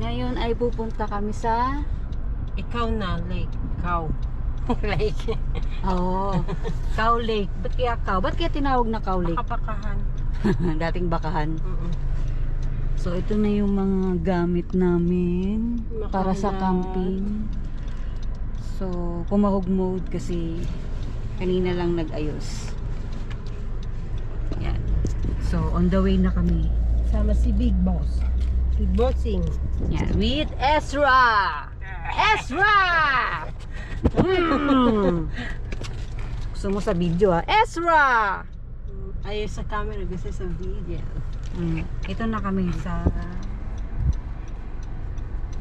Ngayon ay pupunta kami sa Ikaw na, lake. Cow. Lake. oh, Cow Lake. Ba't kaya Cow? Ba't kaya tinawag na Cow Lake? Makapakahan. Dating bakahan. So ito na yung mga gamit namin para sa camping. So pumahog mode kasi kanina lang nag-ayos. Yan. So on the way na kami. Sama si Big Boss. Big Bossing. Yan. With Ezra! Ezra! Gusto mo sa video ha? Ezra! Ayaw sa camera, gusto sa video. Ito na kami sa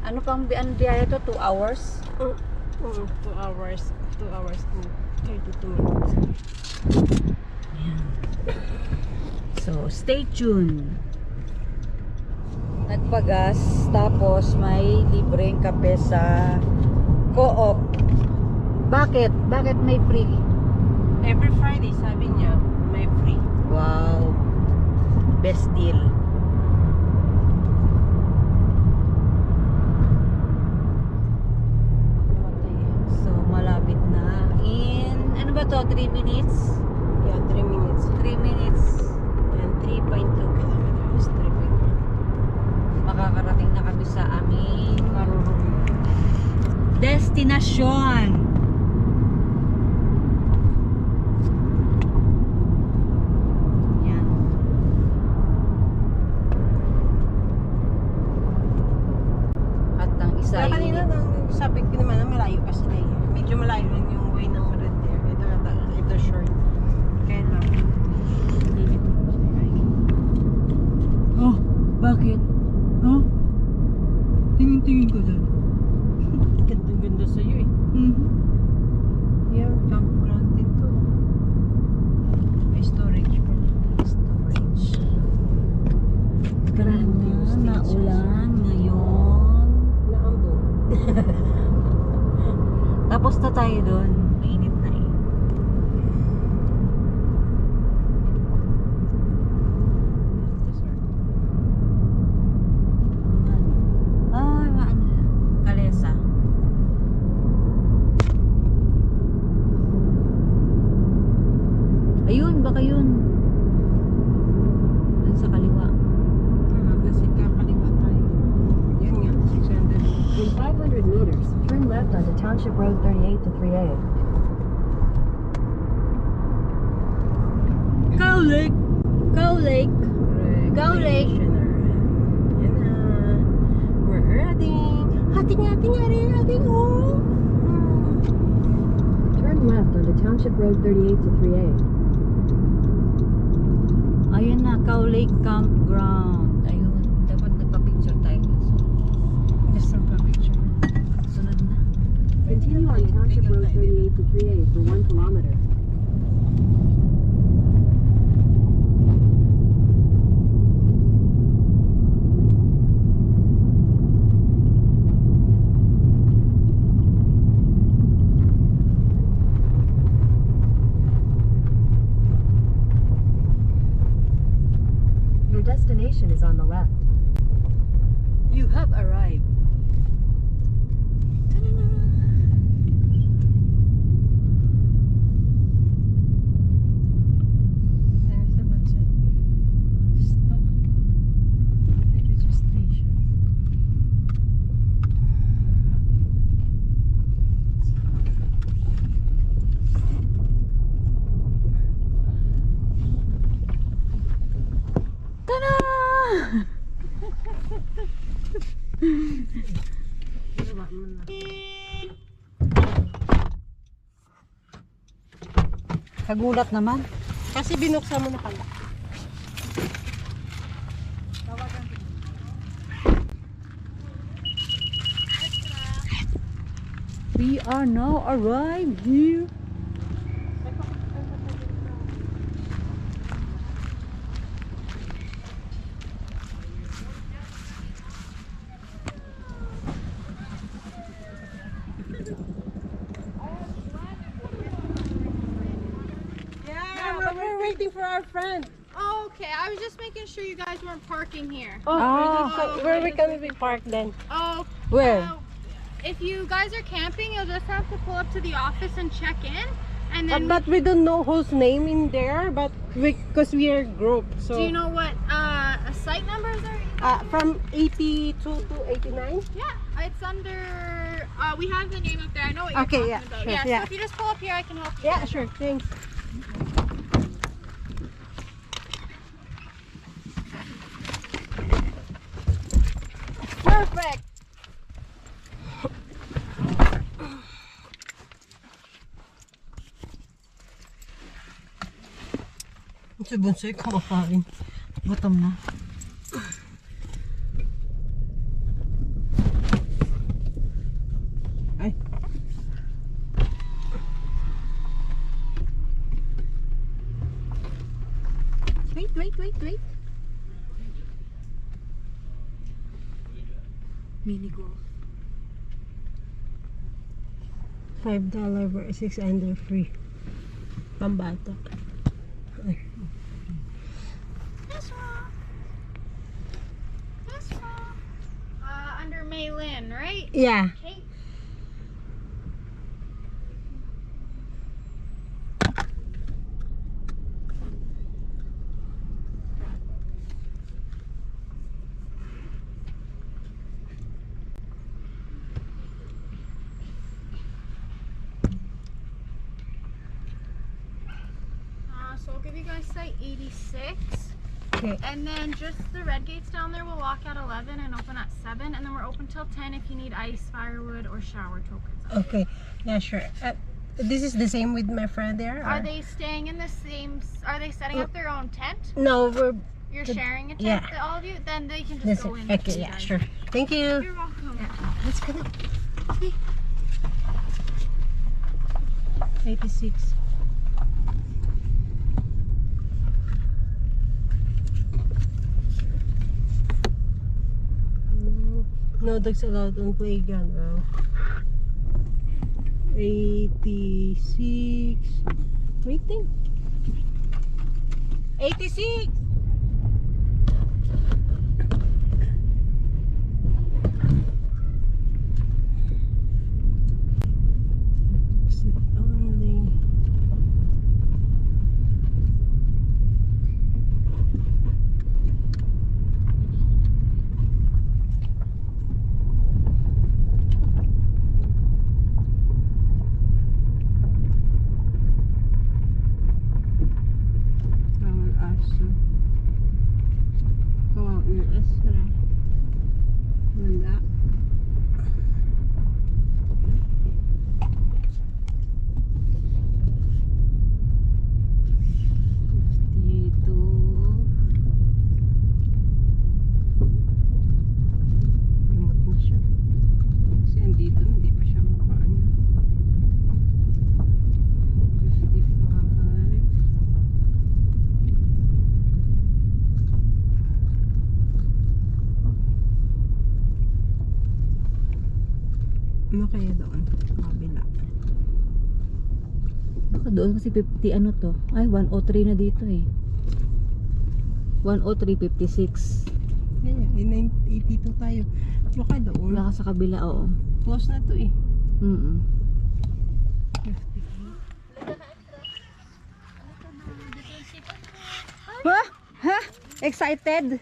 ano pang biyaya to? 2 hours? 2 hours. 2 hours and 32 minutes. Ayan. So, stay tuned. Nagpagas, tapos may libreng kape sa Co-op. Bakit? Bakit may free? Every Friday, sabi niya, may free. Wow. Best deal. So, malapit na. In, ano ba to? 3 minutes? Yeah, 3 minutes. 3 minutes. And 3.2 kilometers. 3.2. Makakarating na kami sa aming destinasyon. Yan. At ang isa Kaya kanina ay nang sabi ko naman na malayo pa sila eh. Medyo malayo lang yung way ng road there. Ito short. Kaya lang. oh, bakit? Oh? Tingin-tingin ko dyan. Ganda-ganda sa'yo eh. Mm-hmm. Yung campground din to. May storage pa. Storage. Grabe na ulan ngayon. Naambong. Tapos na tayo doon. Mainit na eh. Ay, maano. Kalesa. Ayun, baka yun. Doon sa kaliwa. Kasi kakaliwa tayo. Yun nga, 600. In 500 meters, turn left onto Township Road 38 to 3A. Cow Lake! Cow Lake! Go, Lake. Yan na. We're heading. Hating, oh. Turn left onto Township Road 38 to 3A. Ayun na, Cow Lake Campground. Ayun, dapat nagpa-picture tayo. Just some picture. Sunod na. Continue on Township Road 38 to 3A for 1 kilometer. Your destination is on the left. You have arrived. Stop. Registration. Tada! Baba mo na. Kagulat naman. Kasi binuksan mo na pala. We are now arrived here. Yeah, but we're waiting for our friend. Oh, okay. I was just making sure you guys weren't parking here. Oh, Ah. so where we can be parked then? Oh, Where? if you guys are camping, you'll just have to pull up to the office and check in. And then, But we don't know whose name in there, but because we are group, so do you know what site numbers are? from 82 to 89. Yeah, it's under. We have the name up there. I know what you're Okay, talking yeah, about. sure, Yeah, yeah. so if you just pull up here, I can help you. Yeah, sure. Thanks. Perfect. Si Bunsoy kumakain. Gutom na. Ay. Wait. Mini golf. $5 for 6 under free. Pambata. Ay. This one. This one. Under Maylin, right? Yeah. Kate. So I'll give you guys site 86. Okay. And then just the red gates down there will lock at 11 and open at 7. And then we're open till 10 if you need ice, firewood, or shower tokens. Okay. Yeah, sure. This is the same with my friend there? Are or- they staying in the same, are they setting up their own tent? No, we're You're The- sharing a tent, yeah. all of you? Then they can just this. go in. Okay, with you yeah, guys. sure. Thank you. You're welcome. Let's go now. 86. No dogs allowed on playground. Wow. 86. Waiting. 86. Sit only. Bawal aso. Kawawa yung asra. Wala. Dito. Limot na siya. Kasi andito, hindi pa siya makaano. 55. Ano kaya doon? Kabila. Baka doon kasi 50 ano to. Ay, 103 na dito eh. 103.56. Ganyan, 82 tayo. Baka doon. Baka sa kabila, oo. Close na to eh. Mm. 50. Ha? Excited?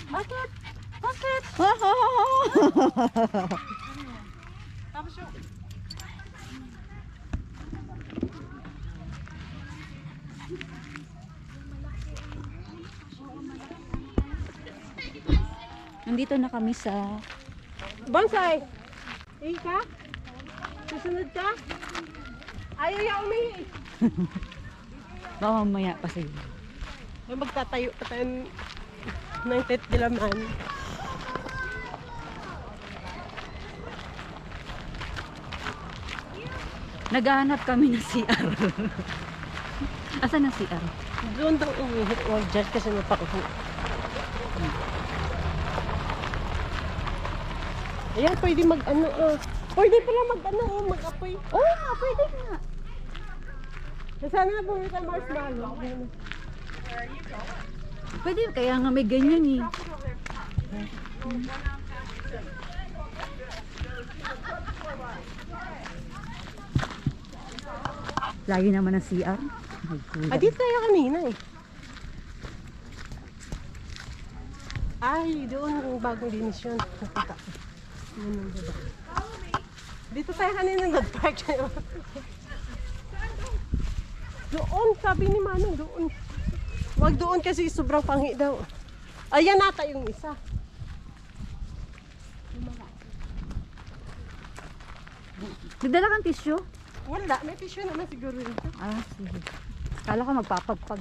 Bakit? Bakit? Tapos yung... Nandito na kami sa Bonsai! Ka? Susunod ka? Ayaw niya umihi. baka mamaya pa sige. May magtatayo pa tayo ng tetdilaman. Naghahanap kami ng CR. Asan ang CR? Doon daw umihi. Huwag dyan kasi napakahu. Ayan, pwede mag-ano. Pwede pala mag-ano, mag-apoy. Oo nga, pwede nga. Sana na bumili ka marshmallow. Pwede, kaya nga may ganyan eh. Lagi naman ang CR. Ay, kulang. Dito tayo kanina eh. Ay, doon yung bagong linis yun. Nakita ko. Yun yung baba. Dito tayo kanina nag-park tayo. Doon, sabi ni Manong, doon. Wag doon kasi sobrang panghi daw. Ayan nata yung isa. Nagdala kang tissue? Wala, may tissue naman siguro dito. Ah, sige. Kala ko magpapagpag.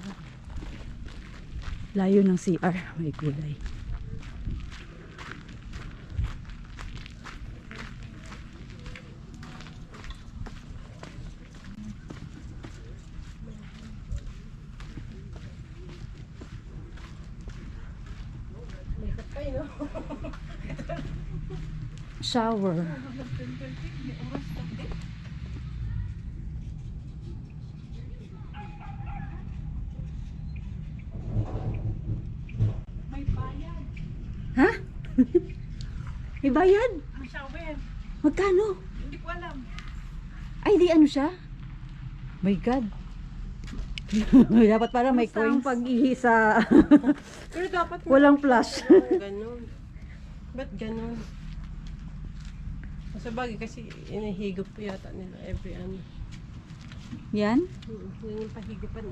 Layo ng CR. May kulay. Ay, no? Shower. Ha? May bayad? May shower. Magkano? Hindi ko alam. Ay, di ano siya? My God. Dapat pala may coins. Pag-ihi sa Pero dapat walang flash. ganun. Ba't ganun? Sa bagay kasi inihigop po yata nila every ano. Yan? Yan yung pahigopan.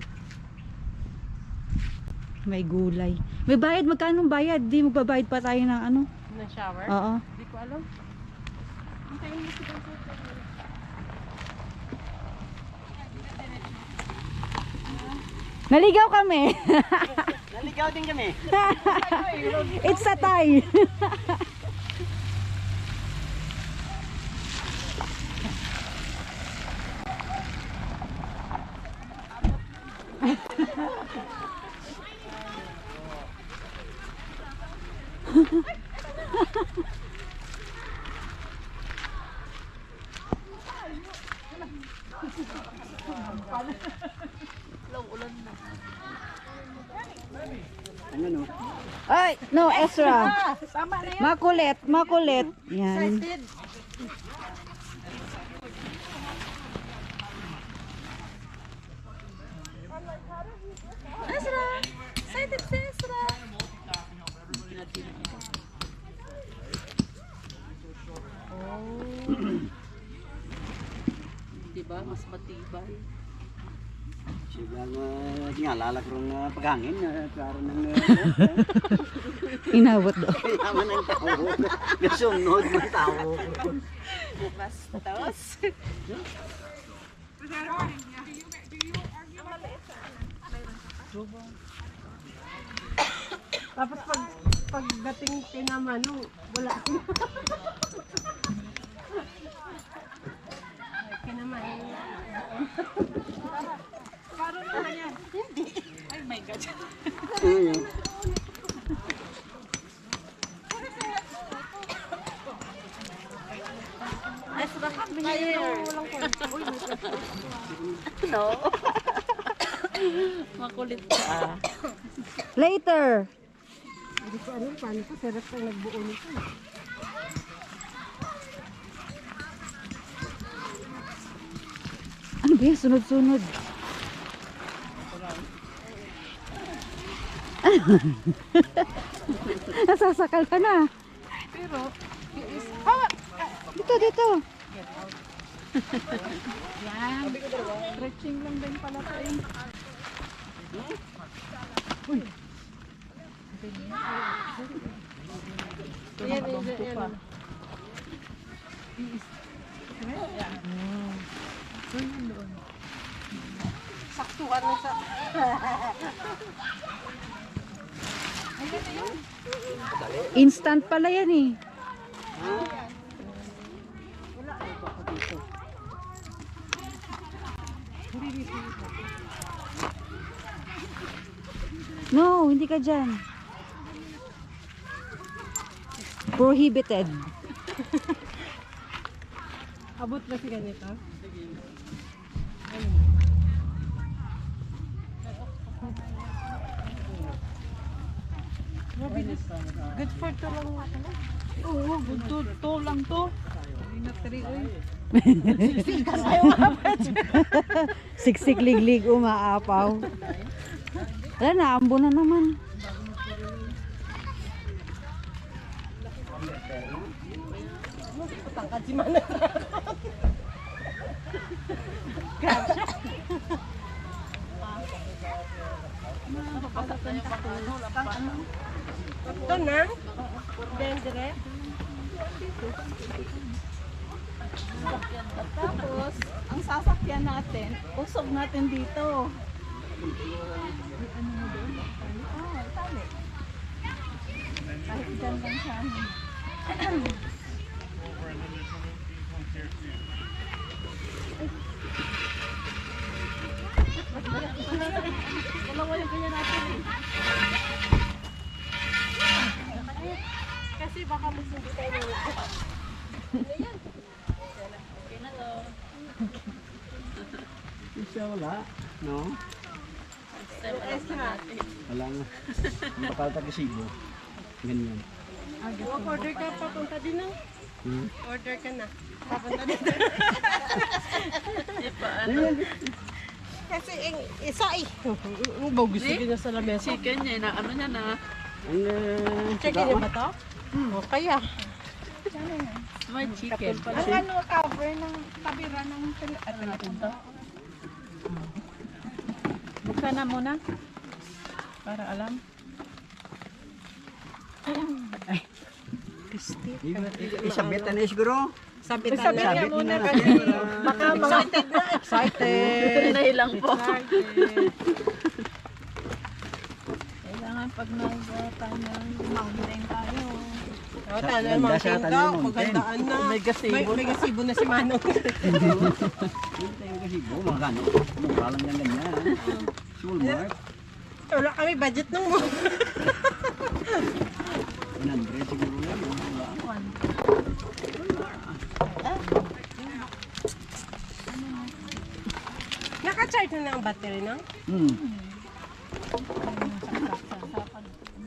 May gulay. May bayad. Magkano bayad? Di magbabayad pa tayo ng ano? Na shower? Oo. Hindi ko alam. Hintayin mo si Consulta. Naligaw kami. Naligaw din kami. It's a tie. Ay, no, Ezra. Makulit, makulit. Yan. Ezra. Excited si Ezra. Diba? Mas matibay. Siglang nga lalakron na paghangin klaro ng Inabot do. yaman ng tao. Gasunod ng tao. Bastos. Tapos pagdating kina Manu, wala sila. Kina Manu. Paro naman yan. Hindi. Ay my God. No. Makulit ka. Later. Hindi ko alam paano ko. Sarap ang nagbuo nito. Ano ba yan? Sunod-sunod. Nasasakal ka na. Pero, Dito, dito. stretching lang din pala tayo. Yan. Saktuan na sa... Instant pala yan eh. No, hindi ka dyan. Prohibited. Abot ba si ganito? Good for to lang ako. Oo, to lang to. Siksik liglig umaapaw. Wala na, ambo na naman. Tangkad si Mana. Ito na. Dendere. Tapos, ang sasakyan natin, usog natin dito. Ano mo doon? Oh, tali. Kahit dyan lang siya. Dalawa yung kanya natin eh. Kasi baka mas hindi tayo Isa wala, no? extra. Wala nga. Mapalta ka Cebu. Ganyan. Order ka papunta din ng. Hmm? Order ka na. Papunta dito. Kasi isa eh. Bogus sige na sa lamesa. Chicken niya, na ano niya na. Chicken niya ba to? O kaya. May chicken. Ang ano cover ng tabira ng Ito. Buksan na muna. Para alam. Isabit na siguro. sabitan na muna kasi baka mga excited. Nahilang po. Kailangan pag nag-mountain tayo. O, tanan mga tingka, magandaan na. May gasibo. May gasibo na si Manong. Hindi tayo kasi go, mga gano. Parang yan ganyan. Sulmark. Wala kami budget nung mo. 100 siguro yan. Wala. Naka-charge na ang battery no?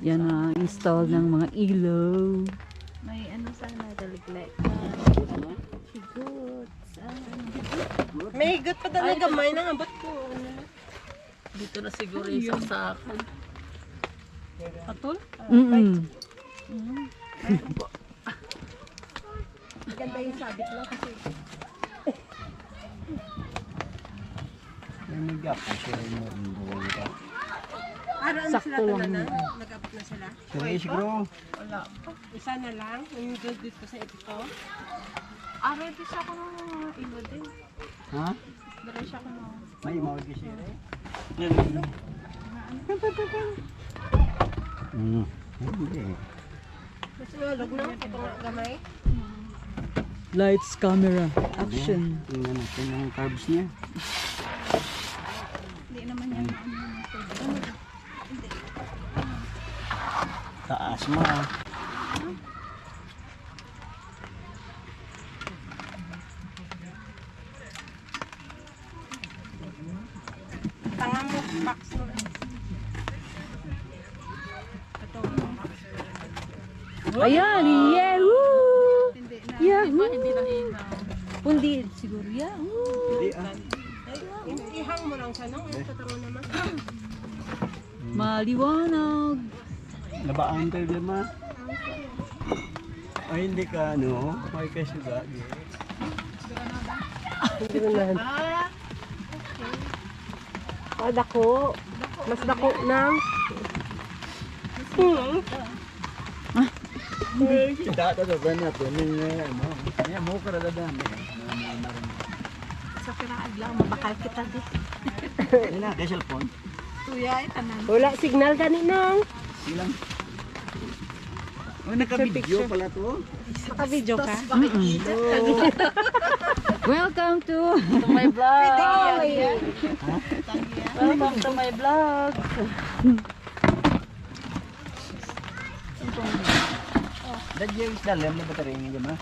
Yan ang install ng mga ilaw. May ano sana, daliglag. Higot. May higot pa talaga gamay na abot ko. Dito na siguro yung saksakan. Patol? Mm-mm. Ganda yung sabit lang kasi. Yan may gap. Kasi mo yung ka. Araan sila Sakto lang. na. Nag-abot na sila. Sige siguro. Wala pa. Isa na lang. Yung good dito sa ito. Ready siya ko ng mga ilo din. Ha? Ready siya ko ng... May mawag kasi. Yan. Hindi. Mas nalog na. Ito nga gamay. Lights, camera, action. Tingnan natin ang carbs niya. Hindi naman yan. Taas mo. Tanga mo. Box mo. Ayan, yehoo! Hindi na. Yahoo! Hindi na ilaw. Pundi siguro, yahoo! Hindi ah. Ihang mo lang siya no? Ang tatango naman. Maliwanag. Labaan tayo din ma. Ay hindi ka ano. May kasuga. Hindi na lang. Oh, dako. Mas dako ng... Data to ba na to? Ano? Yan mo para dadami. Sa pinaadlaw, mabakal kita di. Yan na, kay cellphone. Tuya, tanan. Wala signal gani nang. Ilang? Oh, naka-video pala to. Naka-video ka? Welcome to... To my vlog. Welcome to my vlog. Dadya yung dalam na baterya niya ma.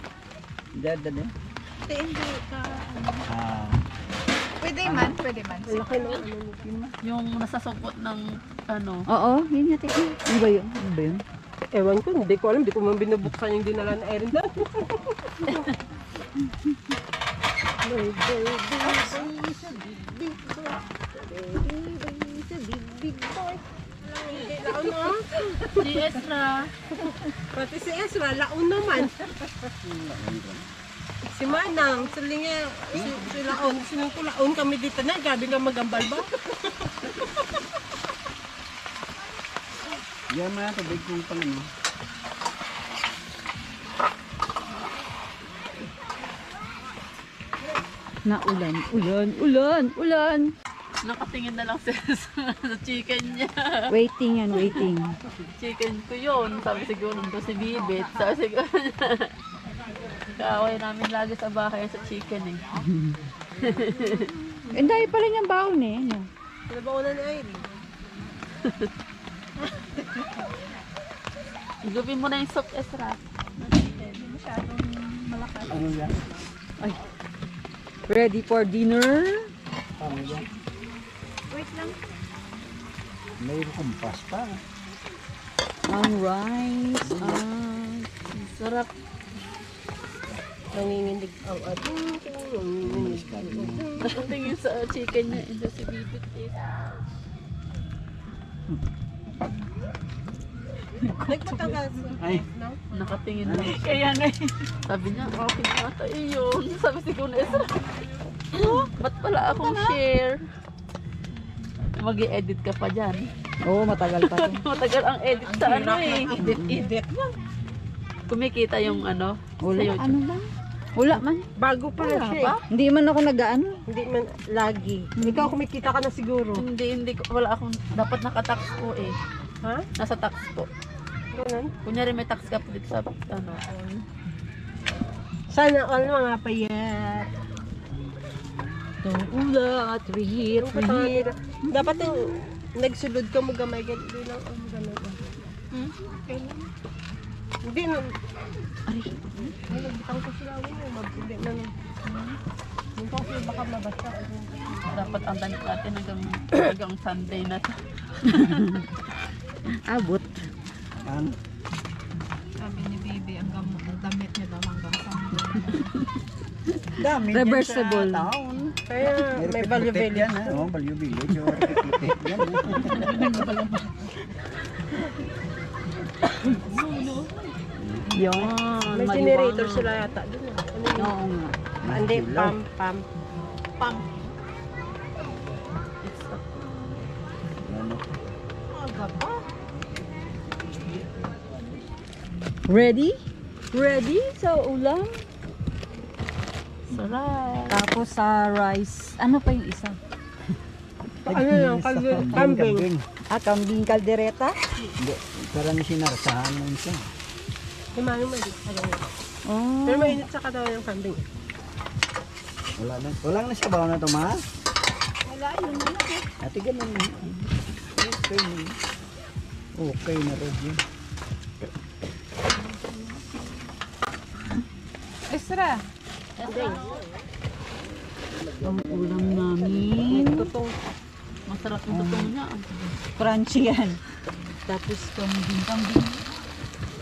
Dadya. Hindi ka. Ah. Pwede man, pwede man. Laki no. Yung nasa supot ng ano. Oo, yun yun. Ano ba yun? Ano ba yun? Ewan ko, hindi ko alam. Hindi ko man binubuksan yung dinala na Erin doon. Laon na. Si Ezra. Pati si Ezra, laon naman. Si Manang, si Laon. Sinong ko laon kami dito na. Gabi ka magambal ba? Yan mga tubig kong pang ano. Na ulan. Nakatingin na lang siya sa chicken niya. Waiting yan, waiting. Chicken ko yun. Sabi siguro nito si Bibit. Sabi siguro niya. Kaaway namin lagi sa bahay sa chicken eh. Ang dahil pala niyang baon eh. No? Ano ba una ni Irene? Igupin mo na yung soup, Ezra. Ano yan? Ready for dinner? Ano yan? May kumpas pa. Ang rice. Sarap. Nanginginig ang ating nanginginig. Nakatingin sa chicken niya. Ito si Bibit eh. Nagpatagas. Ay, Nakatingin lang. Kaya nga eh. Sabi niya, okay na ata iyon. Sabi siguro na Ezra. Ba't pala akong share? Mag-i-edit ka pa dyan. Oo, matagal pa to. Matagal ang edit sa ano eh. Edit lang. Kumikita yung ano. Wala, sa YouTube. ano lang? Wala man. Bago pa na siya eh. Hindi man ako nag-ano. Hindi man lagi. Ikaw kumikita ka na siguro. Hindi ko. Wala akong. Dapat naka-tax po eh. Ha? Nasa tax po. Ganun. Kunyari may tax ka po dito sa ano. Sana all mga payat. Ula at rihit. Dapat yung nagsulod ka mo gamay ganito lang ang ganun. Hindi na. Ay, nagbitaw ko sila mo. Hindi na. Hindi ko kasi baka mabasa. Dapat ang damit natin hanggang Sunday na to. Abot. ano? Sabi ni Bibi, ang damit niya daw hanggang Sunday. Dami Reversible. dyan sa taon. Kaya may value Repeat yan, ha? Oh, value village or repeat yan. Yan. may generator sila yata dun. Ano yun? Oo nga. Hindi, pam. Pam. Ano? Ready? Ready sa ulam? Sarap. Tapos sa rice. Ano pa yung isa? Ano lang, kambing. Kambing kaldereta? Hindi, parang sinarsahan mo siya. Yung manong may Oh. Pero mainit sa katawan ng kambing. Wala na sabaw na to, ma? Wala, yun na lang. Ate, ganun. Okay na. Okay na rin yun. Ezra. Ang ulam namin. Tutong. Masarap yung tutong niya. Crunchy yan. Tapos kambing.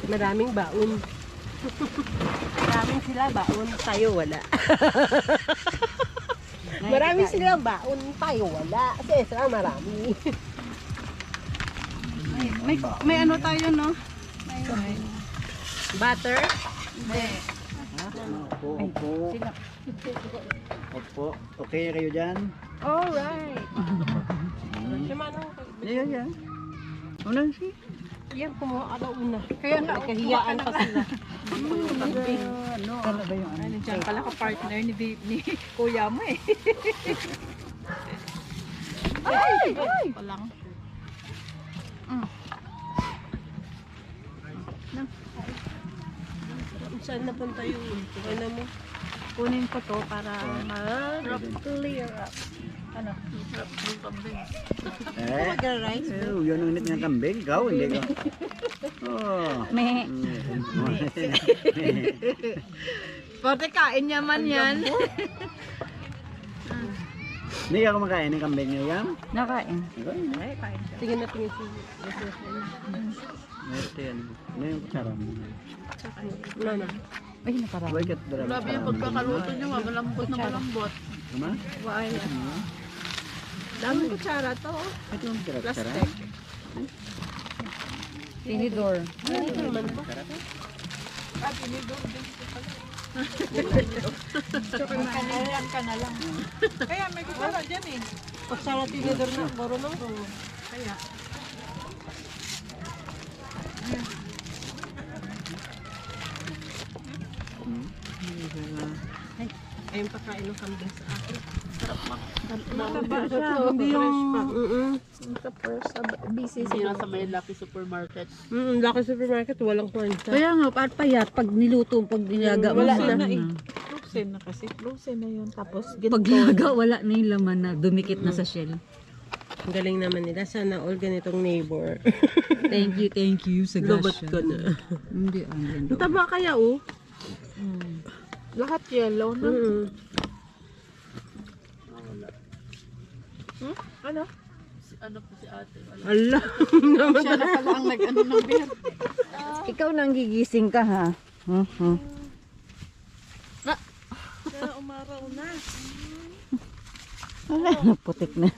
Maraming baon. Maraming sila baon, tayo wala. Maraming sila baon, tayo wala. Kasi Ezra marami. May ano tayo, no? Butter? Opo. Okay kayo dyan? Alright. Si Manong, Yan. Unang si? yan kumuha ka na una. Kaya nga, kahiyaan pa sila. Ano ba yung ano? Diyan pala ka-partner ni kuya mo eh. Ay! Palang. Saan napunta yung ano mo? Kunin ko to para ma-clear up. Ano? Sarap yung kambing. Mag-rice? Yun ang init ng kambing. Ikaw, hindi ka. Oh. Meh. Pati kain niya man yan. Hindi ka kumakain ng kambing niya yan? Nakain. Tingin na tingin si Ito yan. Ano yung kutsara mo? Mama. Ay, nakarami. Bakit dala? Grabe yung pagkakaluto niyo, malambot na malambot. Tama? Why? Daming kutsara to. Ito yung kutsara. Plastic. Tinidor. Ito naman to. Kanilan ka na lang. Kaya may kutsara dyan eh. Kutsara tinidor na. Baro nang to. Kaya. Ayun pagkain ng kambing sa akin. Mataba siya. Hindi yung... Sa first, BCC na sa may Lucky Supermarket. Laki supermarket, walang kwenta. Kaya nga, payat pag niluto, pag nilaga mo. Wala wala na eh. Frozen na kasi. Frozen na yun. Tapos Pag nilaga, wala na yung laman na dumikit na sa shell. Ang galing naman nila. Sana all ganitong neighbor. Thank you sa Lobat gasya. ko na. Hindi, ang Ang taba kaya oh. lahat yellow na. Ano? Si ano po si ate. Ala. Siya na pala ang nag-ano ng beer. Ikaw nang gigising ka, ha? Kaya umaraw na. Wala, putik na.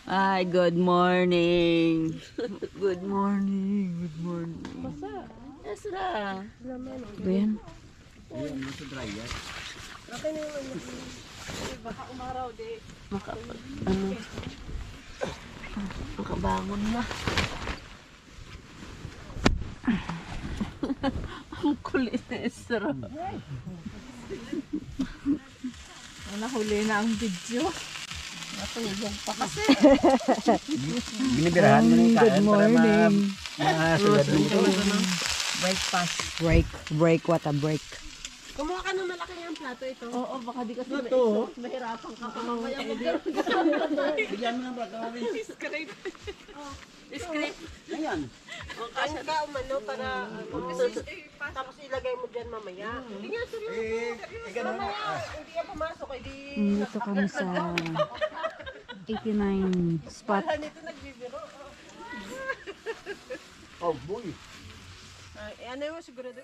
Ay, good morning. Good morning. Good morning. Yes ra. Ba yan? Makabangon na. Ang kulit na Esra. Nahuli na ang video. Natulog pa kasi. Binibirahan mo na yung Good kain para morning. masulad mo ito. Break, what a break. Kumuha ka ng malaki ng plato ito. Oo, baka di kasi Ito. mahirapan ka pa mamaya. Bigyan mo ng bata kami. Script. Ayan. Ang ka umano para tapos ilagay mo dyan mamaya. Hindi nga seryoso. Mamaya, hindi yan pumasok. Hindi Dito kami sa 89 spot. nito nagbibiro. Oh, boy. Ano yung sigurado?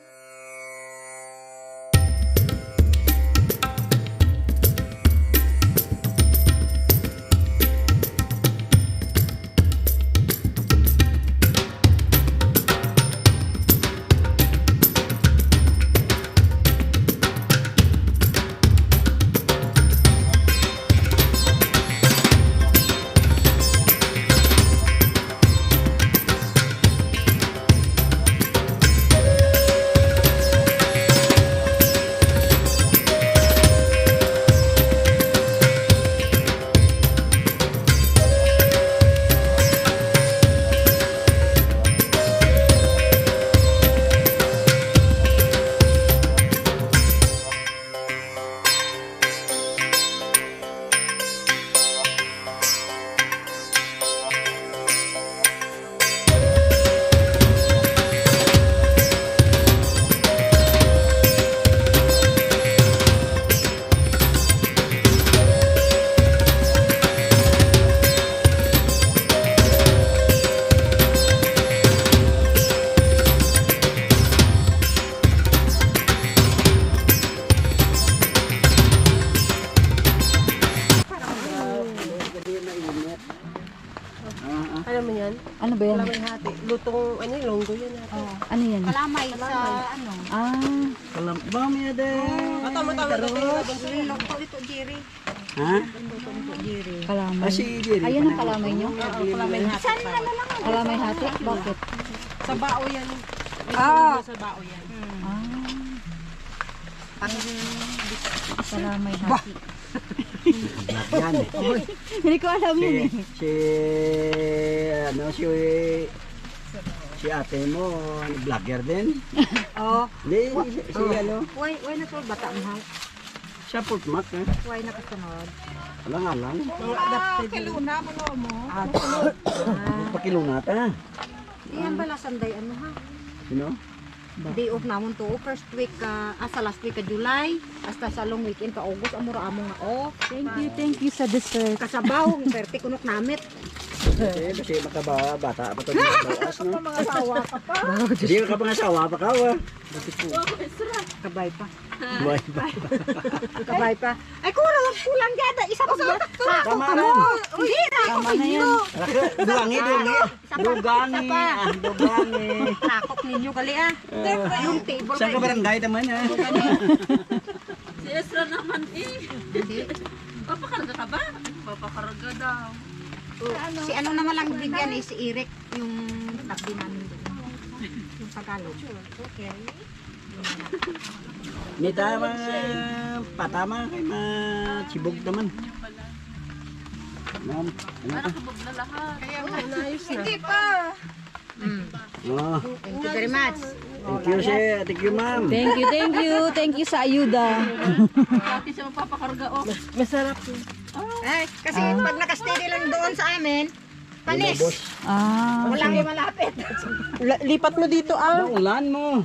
Alam mo yan? Ano ba yan? Kalamay hati. Lutong, longgo yan hati. Ano yan? Kalamay sa ano. Ah, Bami ada. Tama. Loko ito, Jerry. Ha? kalamay. Ah, si Jerry. Ayan ang kalamay nyo? Kalamay hati. Saan na lang? Kalamay hati? Bakit? Sa bao yan. Sa bao yan. Kalamay hati. Yan. Hindi ko alam yun eh. Si ate mo, vlogger din? Oo. Hindi, si ano? Why na to bata mo? Siya pultmak, ha? Why na kasunod? Alang alang. Kiluna, ano mo? Pakilunat, ha? Iyan bala sanday ano ha? Sino? Day off namon to. First week sa last week July. Hasta sa long weekend ka August amura amo nga off. Thank you sa dessert. Kasabaw, perti kunok namit. Kasi makabata pa ito. Bawas, no? Mga sawa ka pa. Hindi ka pa nga sawa pa ka, wa. Kabay pa. Buhay pa. Kabay pa. Ay, kulang gada. Isa pa sa Tama rin. Hindi na. Tama na yan. Dugangi. Dugangi. Takok ninyo kali ah. Yung table. Saan ka barangay naman, ha? Si Ezra naman Papakarga ka ba? Papakarga daw. Si ano naman lang bigyan eh, si Eric. Yung tabi namin doon. Yung Tagalog. Okay. May tama, patama kay machibog naman. Ma'am, ano ka? Nakabog na lahat. Hindi pa. Oh, Thank you very much. thank you, ma'am. Thank you sa ayuda. Bakit siya mapapakarga? Oh, Masarap yun. Ay, kasi pag nakasteady lang doon sa amin, panis. Ah, Walang malapit. Lipat mo dito Ulan mo.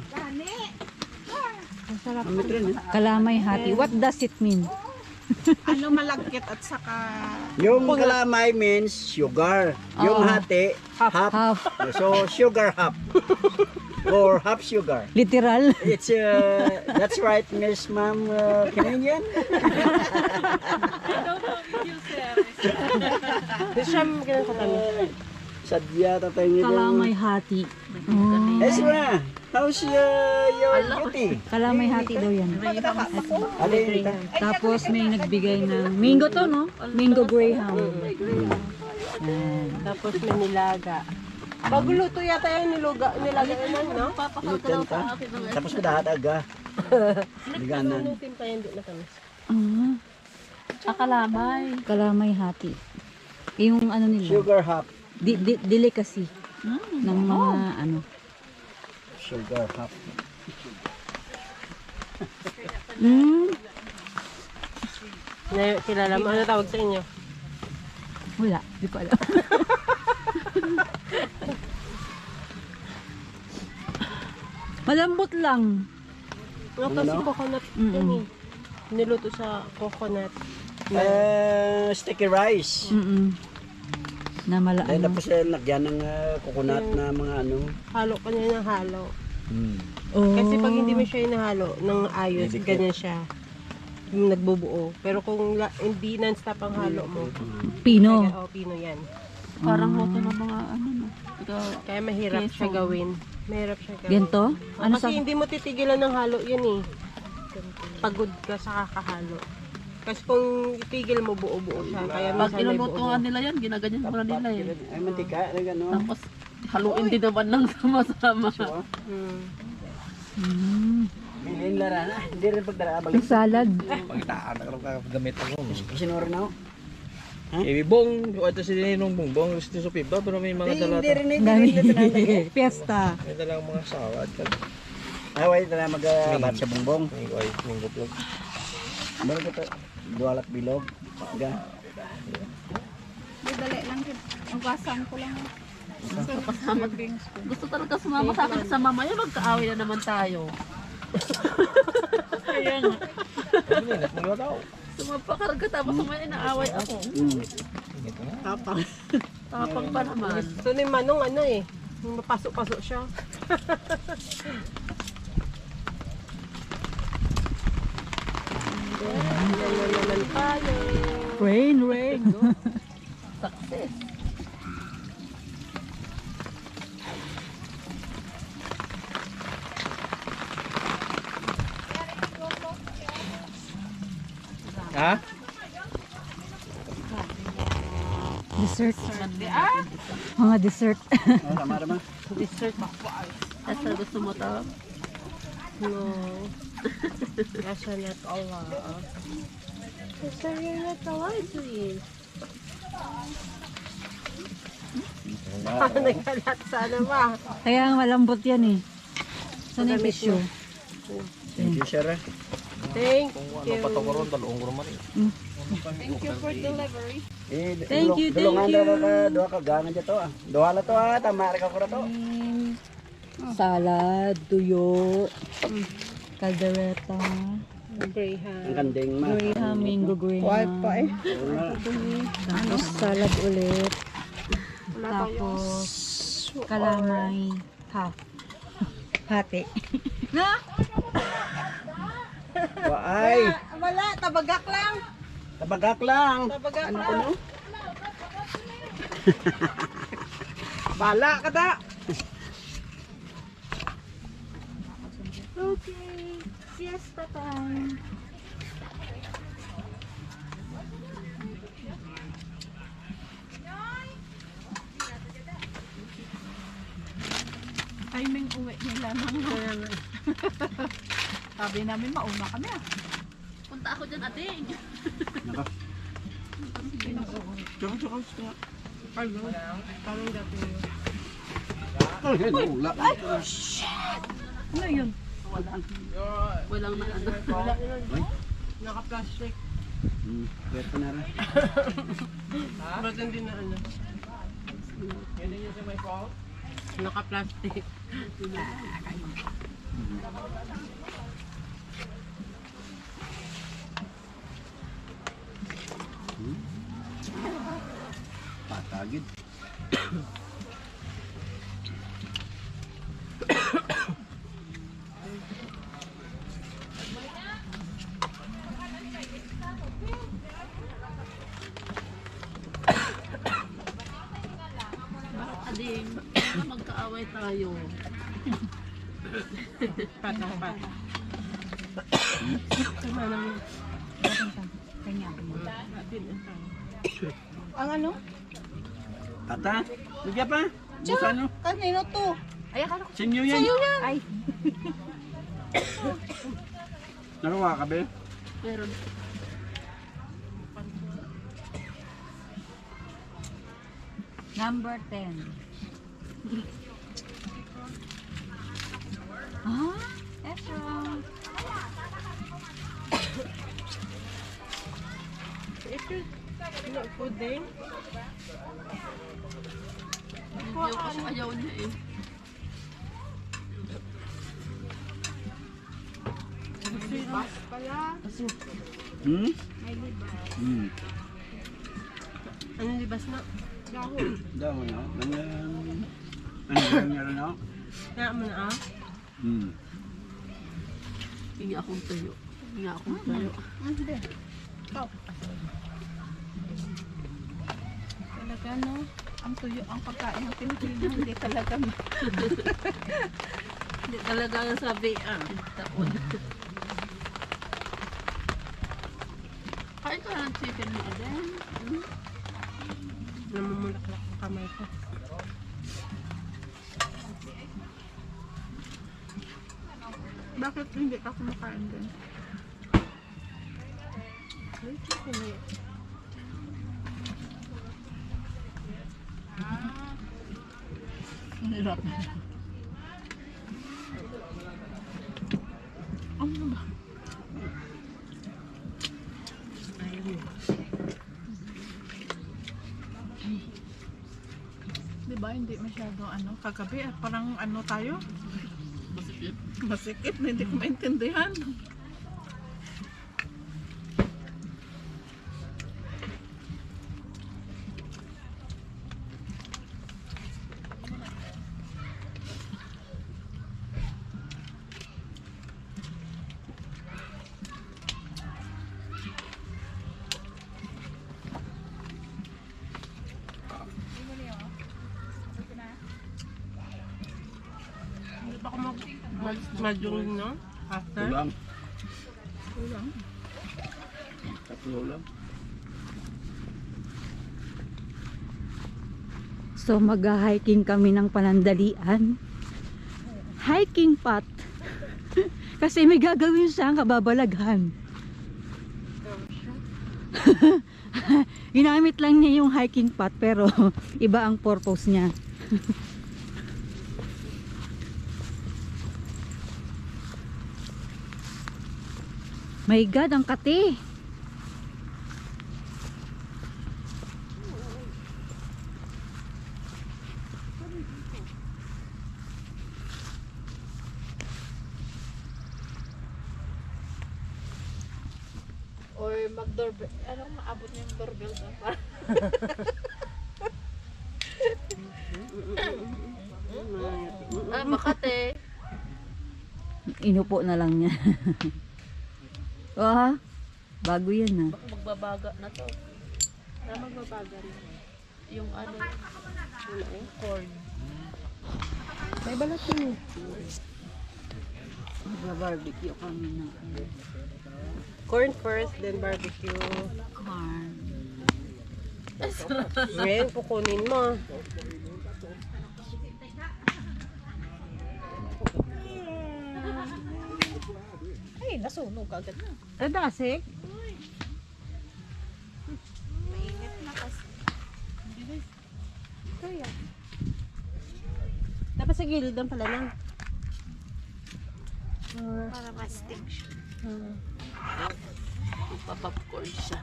Amit rin, eh. kalamay hati. What does it mean? Ano malagkit at saka Yung kalamay means sugar. Yung hati, half. Half. So, sugar half. Or half sugar. Literal. It's, that's right, Miss Ma'am Canadian. Di siya ganun katamis. Sadya tatay niyo. Kalamay hati. Ezra, how's your beauty? Kalamay hati daw yan. Alin? Tapos may nagbigay ng mango to, no? Mango Graham. Yan. Tapos may nilaga. Baguluto yata yung nilaga yun, no? papakarga daw sa akin. Tapos ko dahat aga. Liganan. Yung timpla hindi na tamis. Ah, Akalamay. kalamay hati. Yung ano nila, Sugar half. delicacy ng mga ano. Sugar half. Kilala mo, ano tawag sa inyo? Wala, di ko alam. Malambot lang. Ano kasi coconut yun eh. Niluto sa coconut. Sticky rice. Na mala Ay, ano. tapos nagyan ng coconut na mga ano. Halo ka niya ng halo. Oh. Kasi pag hindi mo siya inahalo ng ayos, ganyan siya. Yung nagbubuo. Pero kung hindi non-stop ang halo mo, Pino. pino yan. Parang luto ng mga ano no. Kaya mahirap siya gawin. Mahirap siya gawin. Ganito? Ano Kasi sa hindi mo titigilan ng halo yun eh. Pagod ka sa kakahalo. Kasi kung itigil mo buo-buo siya. Kaya Pag minsan may inulutuan buo. nila yan, ginaganyan mo na nila eh. Ay, mantika. Ay, gano'n. Tapos haluin din naman ng sama-sama. Bilhin lara na. Hindi rin pagdara. Balik. salad? Pagtaan ako gamit ako. Isinuro na ako. Bong, ito si Ninong Bongbong, gusto sa piba, pero may mga dala. Hindi rin. Dami. Fiesta. May dalang mga sawad. Ay, wait na mag-bat sa bongbong. Minggo vlog. Baru kita dualat bilog. Ga. dali lang. Ang basang ko lang. Kasama. Gusto talaga sumama sa akin sa mama yun, magkaaway na naman tayo. Kaya nga. Minit mo nga daw. Sumapakarga tapos sumaya inaaway ako. Tapang. Tapang pa naman. Ito ni Manong ano eh. Mapasok-pasok siya. Naman tayo. Rain. Success. Ha? Dessert. Mga dessert. Tama naman. Dessert. Asa gusto mo to? No. Nasa not Allah. Nasa not Allah, please. Nagkalat sana ba? Kaya ang malambot yan eh. Sana yung tissue? Thank you, sir. Thank you. Patawaron, dalawang gruman eh. Thank you for delivery. Thank you. Dulungan dua ka gangan dito ah. Duha la to ah, tama ra ka ko to. Salad, tuyo, caldereta, Graham. Ang kanding ma. Graham, mango Graham. Tapos salad ulit. Tapos, kalamay, hati. Na? Waay! Wala, tabagak lang. Tabagak lang! Tabagak Ano lang. ko no? Bala ka da. Okay, siesta time. Timing uwi nila nang sabi namin mauna kami ah. Punta ako dyan ate. Naka. Tsaka. Parang dati yun. Ay, wala. Ano yun? Walang na ano. Naka-plastic. Pwede na rin. Ba't hindi na ano? Naka-plastic. Patagid. Bakit ading? Magkaaway tayo. Pat. Tama naman. Ang ano? Tata, bigyan pa. Buka no? Kanino to? Sinyo yan. Ay, Nakawa ka ba? Pero Number 10. Ah, extra. Ito, puding. ayaw niya eh. Libas pala. Hmm? Anong libas na? Dahon. Daw na. Ano meron na? Kaya mo na ah. Hingi akong tayo. talaga no? Ang tuyo, ang pagkain ng Pilipino, hindi talaga. Hindi talaga sabi taon. Kain ka ng chicken mo din. Namumulaklak ang kamay ko. Bakit hindi ka kumakain din? Hirap. Ano ba? Diba hindi masyado ano, kagabi parang ano tayo? Masikip. Masikip na hindi ko maintindihan. Hindi pa ako mag-maduling no? After? Ulam. Tatlo lang. So mag-hiking kami ng panandalian. Hiking path. Kasi may gagawin siyang kababalaghan. Ginamit lang niya yung hiking path pero iba ang purpose niya. My God, ang kati. Or mag-doorbell. Anong maabot niya yung doorbell doon? Taga Makati. Inupo na lang niya. Wah, bago yan ha. Baka magbabaga na to. Magbabaga rin. Yung ano, yung corn. May balat yun. Magbabarbecue kami ng Corn first, then barbecue. corn. Ngayon, pukunin mo. Ay, nasunog agad na. Dasik? Mainit na kasi. Kaya. Dapat sa gilid lang pala lang. Para ma-stick siya. Papopcorn siya.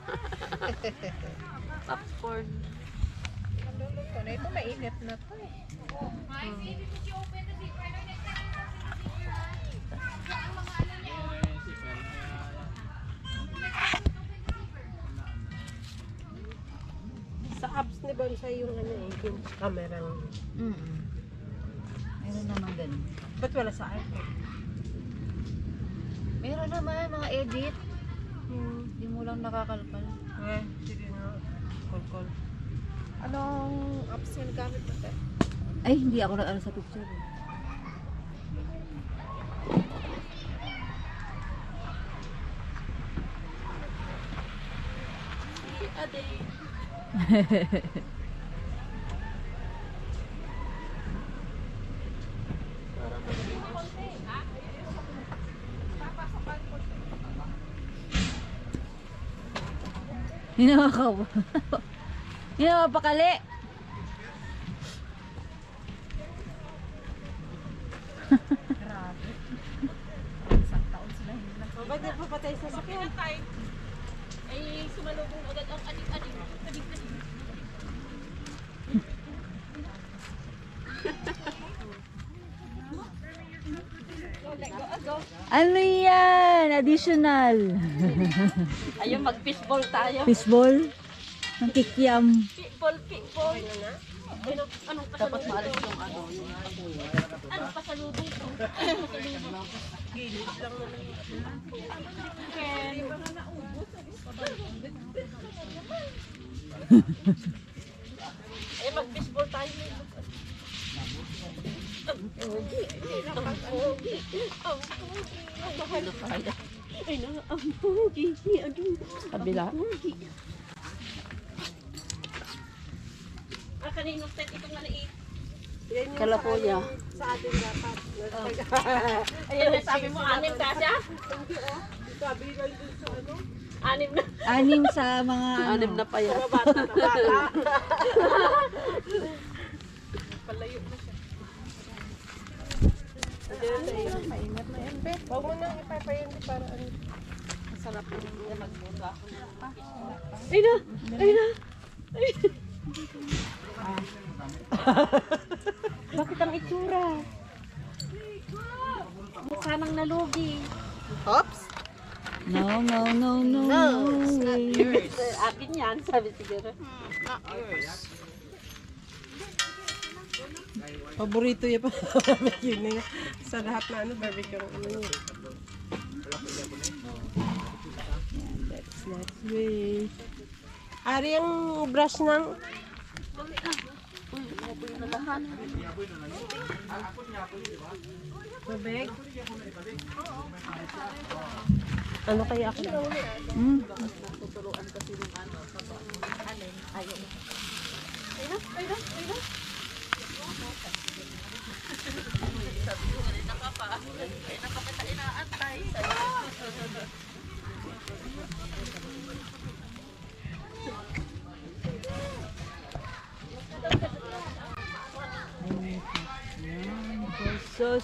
Popcorn. Naluluto na ito, mainit na to eh. Sa apps ni Bonsai yung ano eh, yung camera. Meron naman ganun. Ba't wala sa iPhone? Meron naman mga edit. Hindi mo lang nakakalkal. Eh, sige na. Call. Anong apps yung gamit mo? Ay, hindi ako nag-ano sa picture. Eh. Ade. Hinawakaw. Hinawapakali. O, ba't na papatay sa sakyan? Ay, sumalubong agad ang adik-adik. Adik-adik. Ano yan? Additional. Ayun, mag-fishball tayo. Fishball. Ang kikiam. Fishball. Ano, anong pasalubong? Dapat maalis yung ano, yung ano pasalubong to? Pasalubong. Eh, mag-fishball tayo. Kabila. Kaninong set itong maliit? Yan yung Kalapoya. sa atin dapat. Ayan, sabi mo, 6 kasya? Sabi ko dun sa ano? 6 na. 6 sa mga ano. 6 na pa yan. Bata na bata. Palayo na siya. Maingat na yan, Beth. Huwag mo nang ipapayin para ano. Masarap yung magbuga ako na. Ay na! Bakit ang itsura? Sanang nalugi. Oops! No, no, no, no. No, it's not yours. Akin yan, sabi siguro. Not yours. Paborito niya pa. Yun na yun. Sa lahat na ano, barbecue ang ano niya. Let's wait. Ari ang brush ng tubig. Ano kaya ako? Sus.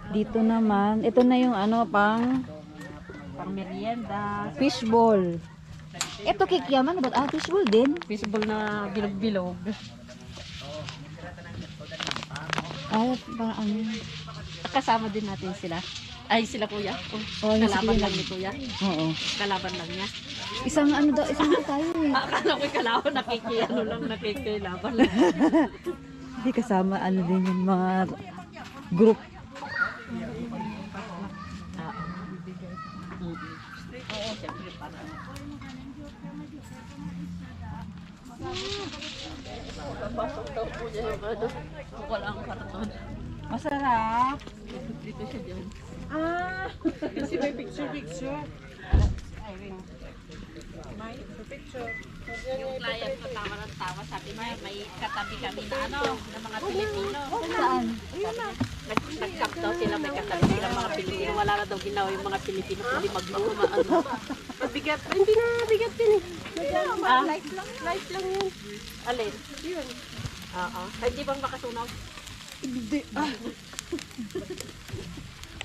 Dito naman, ito na yung ano pang Pang merienda. fishball. Ito kikyaman ba? Fishbowl din. Visible na bilog-bilog. Ay, parang ano. Kasama din natin sila. Ay, sila kuya. Oh, yung Kalaban sige lang lang. ni kuya. Oo. Kalaban lang niya. Isang ano daw, isang ano tayo eh. Akala ko kalaban, nakikiyano lang, nakikilaban lang. Hindi kasama ano din yung mga group. Oo, siyempre para. Papasok daw po niya yung ano. Wala ang karton. Masarap. Dito siya dyan. Ah! Kasi may picture. Irene. May picture. Yung client ko tawa ng tawa, sabi niya may katabi kami na ano, ng mga Pilipino. Saan? Nag-camp daw sila, may katabi sila mga Pilipino. Wala na daw ginawa yung mga Pilipino, kundi magluma ano. Mabigat. Hindi na mabigat yun eh. Light lang yun. Alin? Yun. Oo. Hindi bang makasunog? Hindi.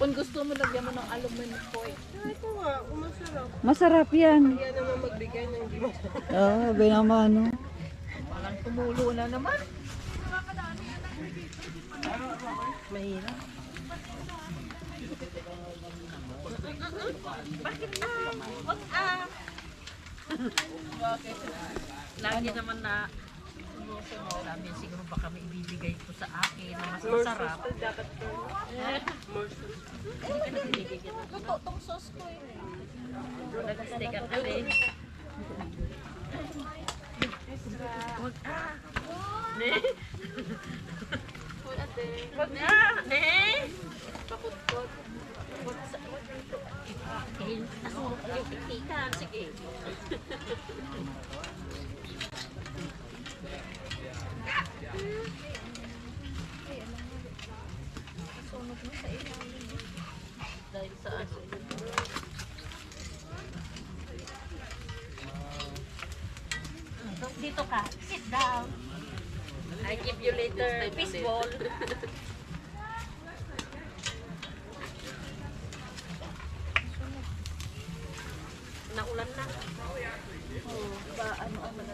Kung gusto mo, lagyan mo ng aluminum foil. Ito nga, umasarap. Masarap yan. Kaya naman magbigay ng hindi masarap. Oo, oh, naman ano. Walang tumulo na naman. Mahirap. Lagi naman na sumusunod namin. Siguro baka may ibibigay ko sa akin na mas masarap. Dapat ko. Hindi ka nagbibigyan. Luto tong sauce ko eh. Nag-stick up kami. Wag Ne? Wag Ne? Pakudkod. Wag sa... Okay. Nasurok yung pikikan. Sige. Dahil sa aso. Dito ka. Sit down. I give you later fishball. Naulan na.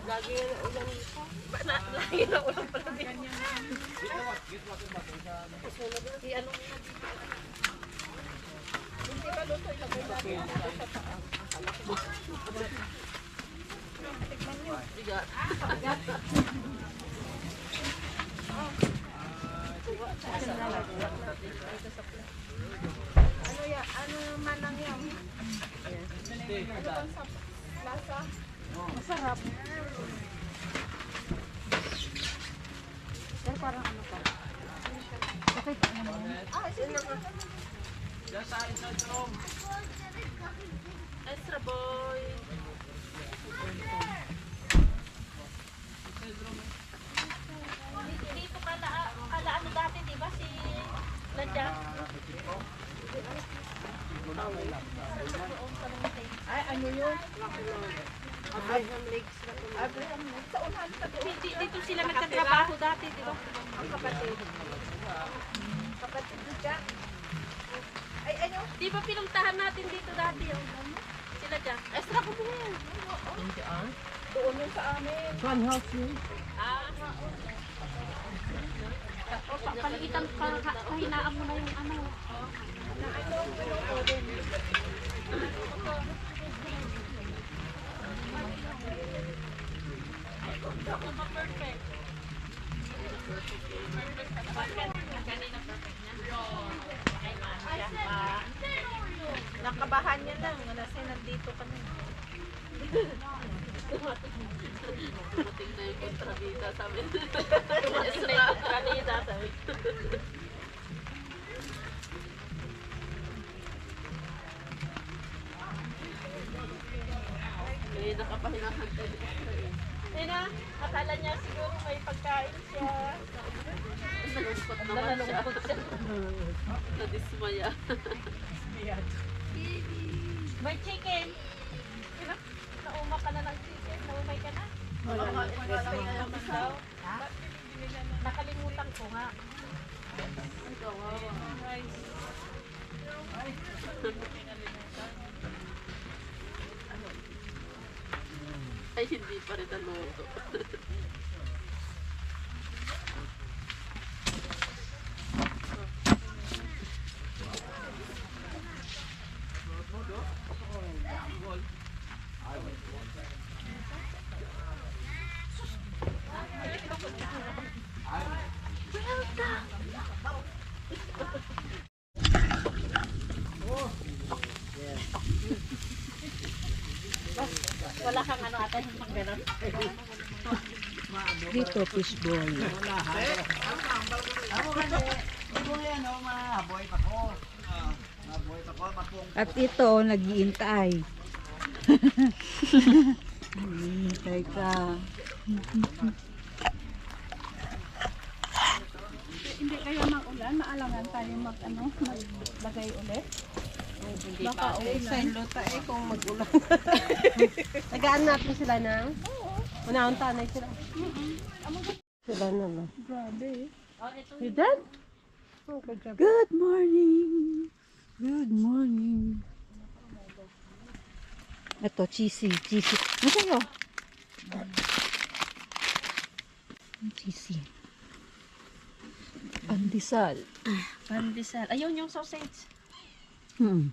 Lagi na ulan pa. Lagi na ulan pala din. Si ano nga. Hindi ba luto ilagay natin ito sa taas? Tikman nyo. Bigat. Ano ya? Ano manang yan? Masarap. Pero parang ano pa. Okay pa naman. Extra boy. Dito kala ano dati, di ba? Si Nadja. Ay, ano yun? Dito sila nagtatrabaho dati, di ba? Ang kapatid. Kapatid niya. Ay, ano? Di ba pinuntahan natin dito dati yung sila dyan? Extra ko din yan. Doon yun sa amin. Fun house yun. Paligitan kahinaan mo na yung ano. Perfect. Nakabahan niya lang. Kasi nandito ka na. Dumating na yung kontrabida, sabi. Dumating na yung kontrabida, sabi. Eh, nakapahinahang tayo. Eh na, akala niya siguro may pagkain siya. Nalungkot naman siya. Nadismaya. May chicken. Nauma ka na ng chicken. Naumay ka na. Nakalimutan ko nga. Ay, hindi pa rin naluto. Wala kang ano ata yung pang gano'n. Dito, fishball. At ito, nag-iintay. Nag-iintay ka. Hindi kaya mag-ulan, maalangan tayo maglagay ulit. Baka ulan. Luta kung mag-ulan. Tagaan natin sila ng? Unahon tanay sila. Sila naman. Grabe. You done? Oh, good job. Good morning. Good morning. Ito, cheesy. Ano sa'yo? Cheesy. Pandesal. Pandesal. Ayun yung sausage. Hmm.